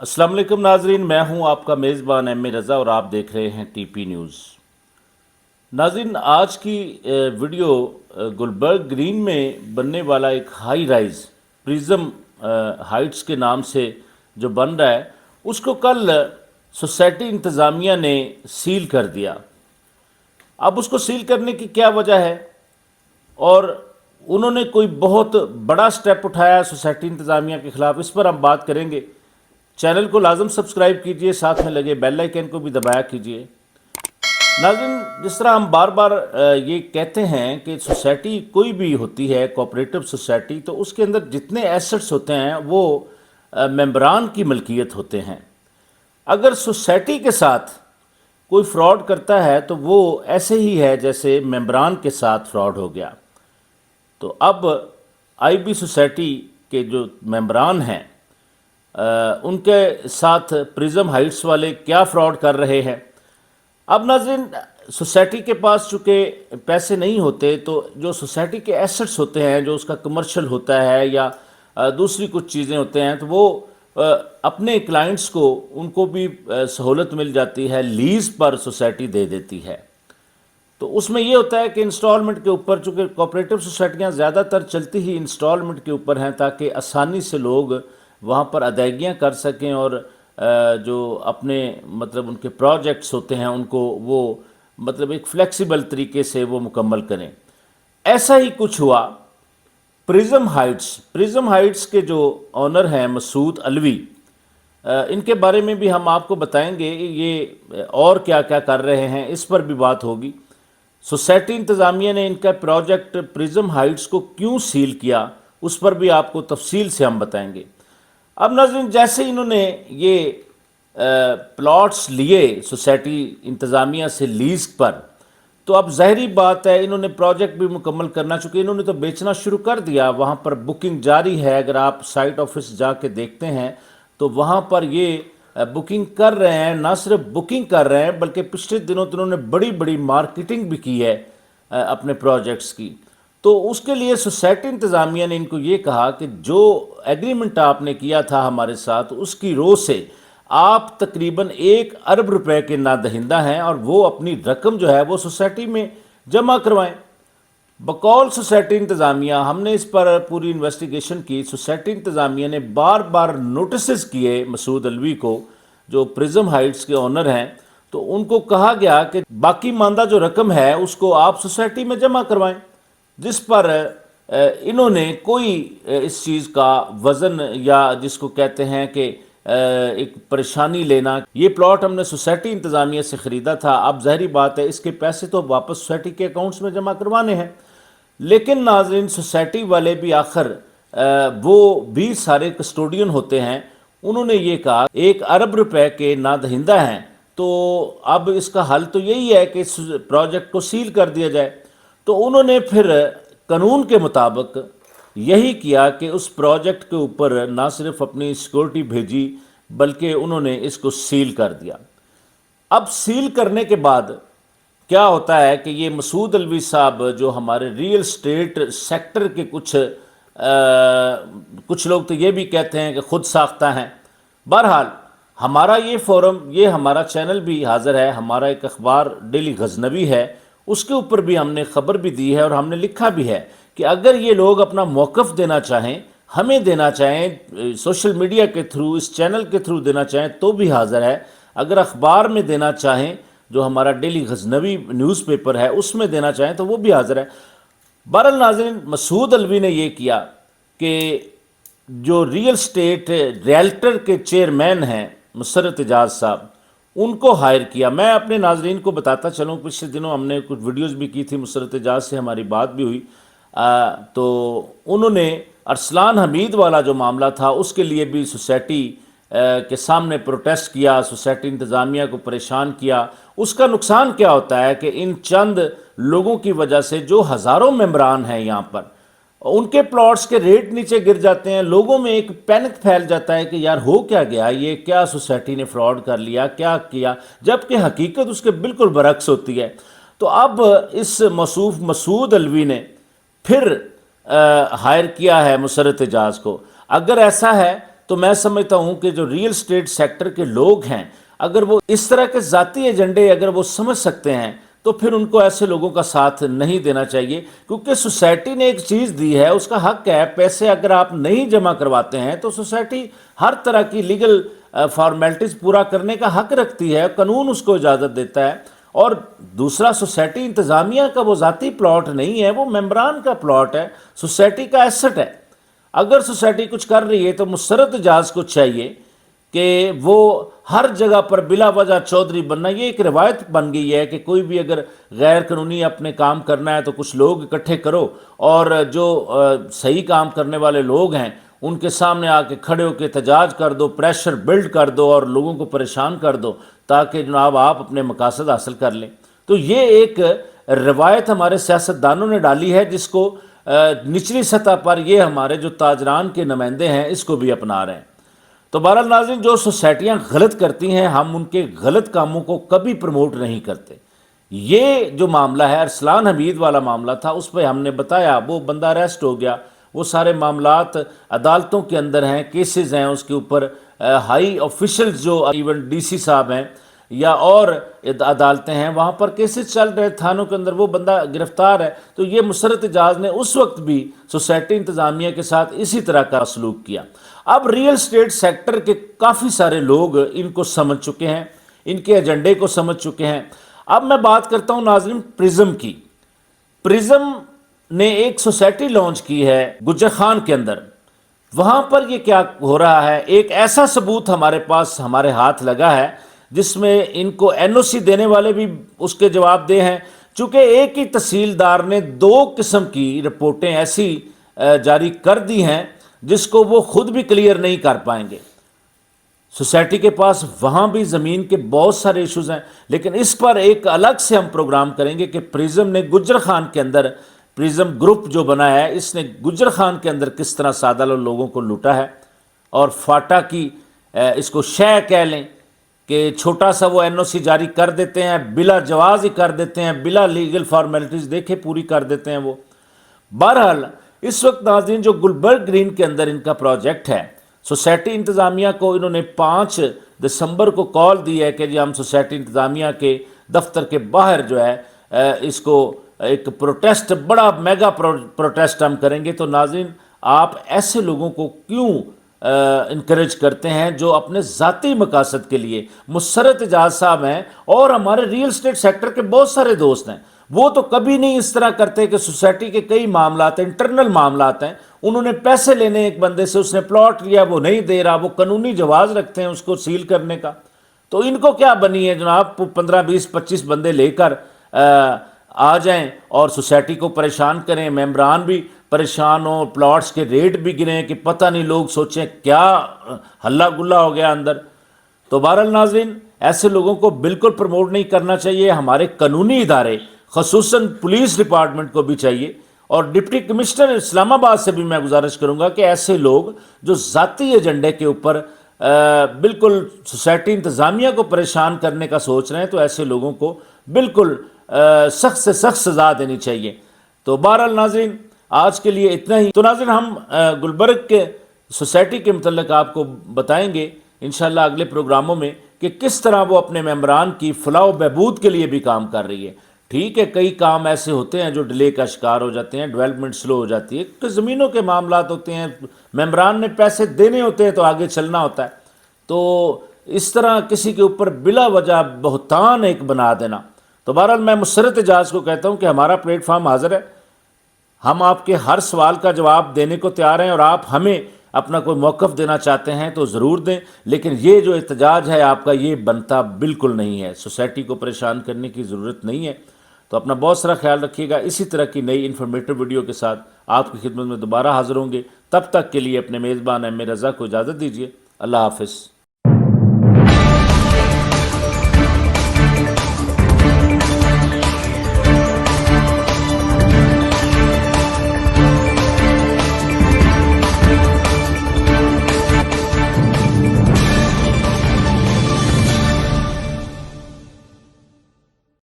अस्सलाम वालेकुम नाजरीन, मैं हूं आपका मेज़बान एम ए रज़ा और आप देख रहे हैं टीपी न्यूज़। नाजरीन, आज की वीडियो गुलबर्ग ग्रीन में बनने वाला एक हाई राइज प्रिज्म हाइट्स के नाम से जो बन रहा है, उसको कल सोसाइटी इंतज़ामिया ने सील कर दिया। अब उसको सील करने की क्या वजह है और उन्होंने कोई बहुत बड़ा स्टेप उठाया सोसाइटी इंतज़ामिया के ख़िलाफ़, इस पर हम बात करेंगे। चैनल को लाजम सब्सक्राइब कीजिए, साथ में लगे बेल आइकन को भी दबाया कीजिए। नाज़रीन, जिस तरह हम बार बार ये कहते हैं कि सोसाइटी कोई भी होती है, कोऑपरेटिव सोसाइटी, तो उसके अंदर जितने एसेट्स होते हैं वो मेंबरान की मलकियत होते हैं। अगर सोसाइटी के साथ कोई फ्रॉड करता है तो वो ऐसे ही है जैसे मेंबरान के साथ फ्रॉड हो गया। तो अब आईबी सोसाइटी के जो मेंबरान हैं उनके साथ प्रिज्म हाइट्स वाले क्या फ्रॉड कर रहे हैं। अब नाज़रीन, सोसाइटी के पास चूँकि पैसे नहीं होते तो जो सोसाइटी के एसेट्स होते हैं, जो उसका कमर्शियल होता है या दूसरी कुछ चीज़ें होते हैं, तो वो अपने क्लाइंट्स को उनको भी सहूलत मिल जाती है, लीज़ पर सोसाइटी दे देती है। तो उसमें ये होता है कि इंस्टॉलमेंट के ऊपर, चूँकि कोऑपरेटिव सोसाइटियाँ ज़्यादातर चलती ही इंस्टॉलमेंट के ऊपर हैं ताकि आसानी से लोग वहाँ पर अदायगियाँ कर सकें और जो अपने मतलब उनके प्रोजेक्ट्स होते हैं उनको वो मतलब एक फ्लेक्सिबल तरीके से वो मुकम्मल करें। ऐसा ही कुछ हुआ प्रिज्म हाइट्स के जो ऑनर हैं मसूद अलवी, इनके बारे में भी हम आपको बताएंगे ये और क्या क्या कर रहे हैं, इस पर भी बात होगी। सोसाइटी इंतज़ामिया ने इनका प्रोजेक्ट प्रिज्म हाइट्स को क्यों सील किया, उस पर भी आपको तफसील से हम बताएंगे। अब नाज़रीन, जैसे इन्होंने ये प्लॉट्स लिए सोसाइटी इंतज़ामिया से लीज़ पर, तो अब ज़ाहिरी बात है इन्होंने प्रोजेक्ट भी मुकम्मल करना, चुके इन्होंने तो बेचना शुरू कर दिया। वहाँ पर बुकिंग जारी है, अगर आप साइट ऑफिस जाके देखते हैं तो वहाँ पर ये बुकिंग कर रहे हैं। ना सिर्फ बुकिंग कर रहे हैं बल्कि पिछले दिनों तो उन्होंने बड़ी बड़ी मार्केटिंग भी की है अपने प्रोजेक्ट्स की। तो उसके लिए सोसाइटी इंतज़ामिया ने इनको ये कहा कि जो एग्रीमेंट आपने किया था हमारे साथ, उसकी रो से आप तकरीबन 1 अरब रुपए के नादहिंदा हैं और वो अपनी रकम जो है वो सोसाइटी में जमा करवाएं। बकौल सोसाइटी इंतज़ामिया, हमने इस पर पूरी इन्वेस्टिगेशन की। सोसाइटी इंतज़ामिया ने बार बार नोटिस किए मसूद अलवी को, जो प्रिज्म हाइट्स के ऑनर हैं, तो उनको कहा गया कि बाकी मानदा जो रकम है उसको आप सोसाइटी में जमा करवाएं, जिस पर इन्होंने कोई इस चीज़ का वज़न या जिसको कहते हैं कि एक परेशानी लेना, ये प्लॉट हमने सोसाइटी इंतज़ामिया से ख़रीदा था, अब ज़ाहिरी बात है इसके पैसे तो वापस सोसाइटी के अकाउंट्स में जमा करवाने हैं। लेकिन नाज़रीन, सोसाइटी वाले भी आखिर वो भी सारे कस्टोडियन होते हैं। उन्होंने ये कहा 1 अरब रुपए के नादहिंदा हैं, तो अब इसका हल तो यही है कि इस प्रोजेक्ट को सील कर दिया जाए। तो उन्होंने फिर कानून के मुताबिक यही किया कि उस प्रोजेक्ट के ऊपर ना सिर्फ अपनी सिक्योरिटी भेजी बल्कि उन्होंने इसको सील कर दिया। अब सील करने के बाद क्या होता है कि ये मसूद अलवी साहब जो हमारे रियल स्टेट सेक्टर के कुछ लोग तो ये भी कहते हैं कि खुद साख्ता हैं। बहरहाल हमारा ये फोरम, ये हमारा चैनल भी हाज़िर है, हमारा एक अखबार डेली गजनवी है, उसके ऊपर भी हमने खबर भी दी है और हमने लिखा भी है कि अगर ये लोग अपना मौक़िफ़ देना चाहें, हमें देना चाहें, सोशल मीडिया के थ्रू, इस चैनल के थ्रू देना चाहें तो भी हाज़िर है। अगर अखबार में देना चाहें, जो हमारा डेली गजनवी न्यूज़पेपर है, उसमें देना चाहें तो वो भी हाज़िर है। बहरहाल नाज़रीन, मसूद अलवी ने ये किया कि जो रियल स्टेट रियल्टर के चेयरमैन हैं मुसर्रत एजाज साहब, उनको हायर किया। मैं अपने नाजरीन को बताता चलूँ, पिछले दिनों हमने कुछ वीडियोस भी की थी, मुसर्रत एजाज से हमारी बात भी हुई। तो उन्होंने अरसलान हमीद वाला जो मामला था उसके लिए भी सोसाइटी के सामने प्रोटेस्ट किया, सोसाइटी इंतज़ामिया को परेशान किया। उसका नुकसान क्या होता है कि इन चंद लोगों की वजह से जो हज़ारों मेंबरान हैं यहाँ पर, उनके प्लॉट्स के रेट नीचे गिर जाते हैं। लोगों में एक पैनिक फैल जाता है कि यार हो क्या गया, ये क्या सोसाइटी ने फ्रॉड कर लिया, क्या किया, जबकि हकीकत उसके बिल्कुल बरक्स होती है। तो अब इस मसूफ मसूद अलवी ने फिर हायर किया है मुसर्रत एजाज को। अगर ऐसा है تو میں سمجھتا ہوں کہ جو ریئل اسٹیٹ سیکٹر کے لوگ ہیں اگر وہ اس طرح کے ذاتی ایجنڈے اگر وہ سمجھ سکتے ہیں تو پھر ان کو ایسے لوگوں کا ساتھ نہیں دینا چاہیے، کیونکہ سوسائٹی نے ایک چیز دی ہے، اس کا حق ہے، پیسے اگر آپ نہیں جمع کرواتے ہیں تو سوسائٹی ہر طرح کی لیگل فارمیلٹیز پورا کرنے کا حق رکھتی ہے، قانون اس کو اجازت دیتا ہے۔ اور دوسرا، سوسائٹی انتظامیہ کا وہ ذاتی پلاٹ نہیں ہے، وہ ممبران کا پلاٹ ہے، سوسائٹی کا ایسٹ ہے۔ اگر سوسائٹی کچھ کر رہی ہے تو مسرت اجاز کو چاہیے کہ وہ ہر جگہ پر بلا وجہ چودھری بننا، یہ ایک روایت بن گئی ہے کہ کوئی بھی اگر غیر قانونی اپنے کام کرنا ہے تو کچھ لوگ اکٹھے کرو، اور جو صحیح کام کرنے والے لوگ ہیں ان کے سامنے آ کے کھڑے ہو کے احتجاج کر دو، پریشر بلڈ کر دو اور لوگوں کو پریشان کر دو تاکہ جناب آپ اپنے مقاصد حاصل کر لیں۔ تو یہ ایک روایت ہمارے سیاستدانوں نے ڈالی ہے، جس کو نچلی سطح پر یہ ہمارے جو تاجران کے نمائندے ہیں اس کو بھی اپنا رہے ہیں۔ تو بہرحال ناظرین، جو سوسائٹیاں غلط کرتی ہیں ہم ان کے غلط کاموں کو کبھی پروموٹ نہیں کرتے۔ یہ جو معاملہ ہے ارسلان حمید والا معاملہ تھا، اس پہ ہم نے بتایا، وہ بندہ اریسٹ ہو گیا، وہ سارے معاملات عدالتوں کے اندر ہیں، کیسز ہیں اس کے اوپر، ہائی آفیشلز جو ایون ڈی سی صاحب ہیں یا اور عدالتیں ہیں وہاں پر کیسز چل رہے تھانوں کے اندر، وہ بندہ گرفتار ہے۔ تو یہ مسرت اجاز نے اس وقت بھی سوسائٹی انتظامیہ کے ساتھ اسی طرح کا سلوک کیا۔ اب ریئل اسٹیٹ سیکٹر کے کافی سارے لوگ ان کو سمجھ چکے ہیں، ان کے ایجنڈے کو سمجھ چکے ہیں۔ اب میں بات کرتا ہوں ناظرین پرزم کی۔ پرزم نے ایک سوسائٹی لانچ کی ہے گجر خان کے اندر۔ وہاں پر یہ کیا ہو رہا ہے، ایک ایسا ثبوت ہمارے پاس ہمارے ہاتھ لگا ہے جس میں ان کو این او سی دینے والے بھی اس کے جواب دہ ہیں، چونکہ ایک ہی تحصیلدار نے 2 قسم کی رپورٹیں ایسی جاری کر دی ہیں جس کو وہ خود بھی کلیئر نہیں کر پائیں گے۔ سوسائٹی کے پاس وہاں بھی زمین کے بہت سارے ایشوز ہیں، لیکن اس پر ایک الگ سے ہم پروگرام کریں گے کہ پرزم نے گجر خان کے اندر، پرزم گروپ جو بنا ہے اس نے گجر خان کے اندر کس طرح سادہ لوگوں کو لوٹا ہے، اور فاٹا کی اس کو شے کہہ لیں کہ چھوٹا سا وہ این او سی جاری کر دیتے ہیں، بلا جواز ہی کر دیتے ہیں، بلا لیگل فارمیلٹیز دیکھے پوری کر دیتے ہیں وہ۔ بہرحال اس وقت ناظرین جو گلبرگ گرین کے اندر ان کا پروجیکٹ ہے، سوسائٹی انتظامیہ کو انہوں نے 5 دسمبر کو کال دی ہے کہ جی ہم سوسائٹی انتظامیہ کے دفتر کے باہر جو ہے اس کو ایک پروٹیسٹ، بڑا میگا پروٹیسٹ ہم کریں گے۔ تو ناظرین، آپ ایسے لوگوں کو کیوں انکریج کرتے ہیں جو اپنے ذاتی مقاصد کے لیے، مسرت اجاز صاحب ہیں اور ہمارے ریئل اسٹیٹ سیکٹر کے بہت سارے دوست ہیں، وہ تو کبھی نہیں اس طرح کرتے کہ سوسائٹی کے کئی معاملات، انٹرنل معاملات ہیں، انہوں نے پیسے لینے ایک بندے سے، اس نے پلاٹ لیا، وہ نہیں دے رہا، وہ قانونی جواز رکھتے ہیں اس کو سیل کرنے کا۔ تو ان کو کیا بنی ہے جناب، 15 20 25 بندے لے کر آ جائیں اور سوسائٹی کو پریشان کریں، ممبران بھی پریشان ہوں، پلاٹس کے ریٹ بھی گریں کہ پتہ نہیں، لوگ سوچیں کیا ہلا گلا ہو گیا اندر۔ تو بہرحال ناظرین، ایسے لوگوں کو بالکل پروموٹ نہیں کرنا چاہیے۔ ہمارے قانونی ادارے، خصوصاً پولیس ڈپارٹمنٹ کو بھی چاہیے، اور ڈپٹی کمشنر اسلام آباد سے بھی میں گزارش کروں گا کہ ایسے لوگ جو ذاتی ایجنڈے کے اوپر بالکل سوسائٹی انتظامیہ کو پریشان کرنے کا سوچ رہے ہیں، تو ایسے لوگوں کو بالکل سخت سے سخت سزا دینی چاہیے۔ تو بہرحال ناظرین، آج کے لیے اتنا ہی۔ تو ناظرین، ہم گلبرگ کے سوسائٹی کے متعلق آپ کو بتائیں گے انشاءاللہ اگلے پروگراموں میں کہ کس طرح وہ اپنے ممبران کی فلاح و بہبود کے لیے بھی کام کر رہی ہے۔ ٹھیک ہے، کئی کام ایسے ہوتے ہیں جو ڈیلے کا شکار ہو جاتے ہیں، ڈیولپمنٹ سلو ہو جاتی ہے، کہ زمینوں کے معاملات ہوتے ہیں، ممبران نے پیسے دینے ہوتے ہیں تو آگے چلنا ہوتا ہے۔ تو اس طرح کسی کے اوپر بلا وجہ بہتان ایک بنا دینا۔ تو بہرحال میں مسرت اجاز کو کہتا ہوں کہ ہمارا پلیٹ فارم حاضر ہے، ہم آپ کے ہر سوال کا جواب دینے کو تیار ہیں، اور آپ ہمیں اپنا کوئی موقف دینا چاہتے ہیں تو ضرور دیں، لیکن یہ جو احتجاج ہے آپ کا، یہ بنتا بالکل نہیں ہے، سوسائٹی کو پریشان کرنے کی ضرورت نہیں ہے۔ تو اپنا بہت سارا خیال رکھیے گا، اسی طرح کی نئی انفارمیٹو ویڈیو کے ساتھ آپ کی خدمت میں دوبارہ حاضر ہوں گے۔ تب تک کے لیے اپنے میزبان ایم اے رضا کو اجازت دیجیے۔ اللہ حافظ۔